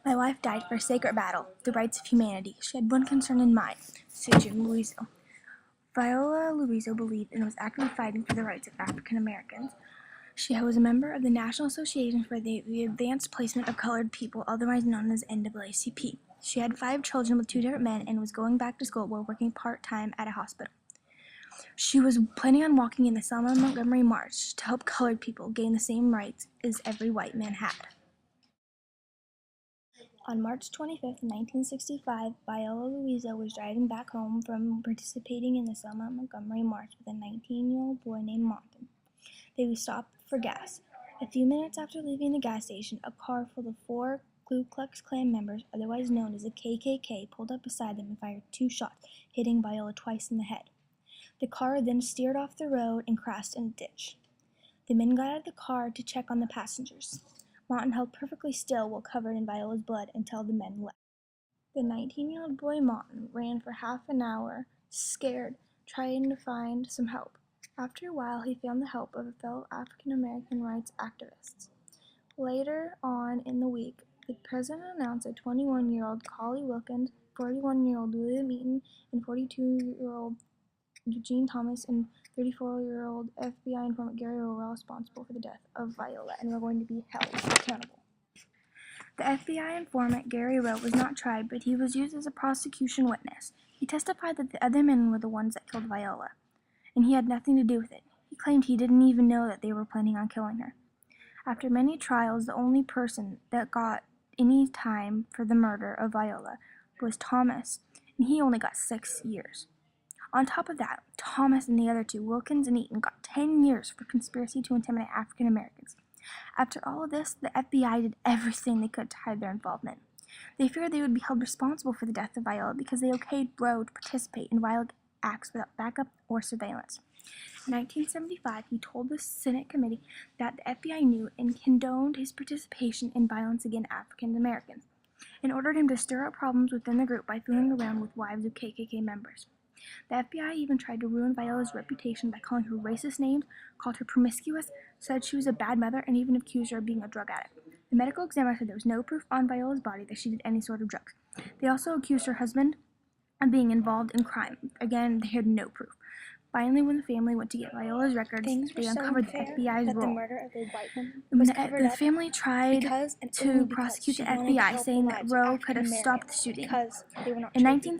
My wife died for a sacred battle, the rights of humanity. She had one concern in mind, said Liuzzo. Viola Liuzzo believed and was actively fighting for the rights of African Americans. She was a member of the National Association for the Advanced Placement of Colored People, otherwise known as NAACP. She had 5 children with 2 different men and was going back to school while working part-time at a hospital. She was planning on walking in the Selma Montgomery March to help colored people gain the same rights as every white man had. On March 25, 1965, Viola Liuzzo was driving back home from participating in the Selma Montgomery March with a 19-year-old boy named Martin. They stopped for gas. A few minutes after leaving the gas station, a car full of 4 Ku Klux Klan members, otherwise known as the KKK, pulled up beside them and fired 2 shots, hitting Viola twice in the head. The car then steered off the road and crashed in a ditch. The men got out of the car to check on the passengers. Martin held perfectly still while covered in Viola's blood until the men left. The 19-year-old boy Martin ran for half an hour, scared, trying to find some help. After a while, he found the help of fellow African American rights activists. Later on in the week, the president announced that 21-year-old Collie Wilkins, 41-year-old William Eaton, and 42-year-old Eugene Thomas and 34-year-old FBI informant Gary Rowe were all responsible for the death of Viola and were going to be held accountable. The FBI informant Gary Rowe was not tried, but he was used as a prosecution witness. He testified that the other men were the ones that killed Viola, and he had nothing to do with it. He claimed he didn't even know that they were planning on killing her. After many trials, the only person that got any time for the murder of Viola was Thomas, and he only got 6 years. On top of that, Thomas and the other 2, Wilkins and Eaton, got 10 years for conspiracy to intimidate African Americans. After all of this, the FBI did everything they could to hide their involvement. They feared they would be held responsible for the death of Viola because they okayed Rowe to participate in violent acts without backup or surveillance. In 1975, he told the Senate committee that the FBI knew and condoned his participation in violence against African Americans, and ordered him to stir up problems within the group by fooling around with wives of KKK members. The FBI even tried to ruin Viola's reputation by calling her racist names, called her promiscuous, said she was a bad mother, and even accused her of being a drug addict. The medical examiner said there was no proof on Viola's body that she did any sort of drugs. They also accused her husband of being involved in crime. Again, they had no proof. Finally, when the family went to get Viola's records, they uncovered the FBI's role. The murder of a white woman was covered The up family tried because to prosecute the FBI, saying that Rowe could have stopped the shooting. because they were not In 19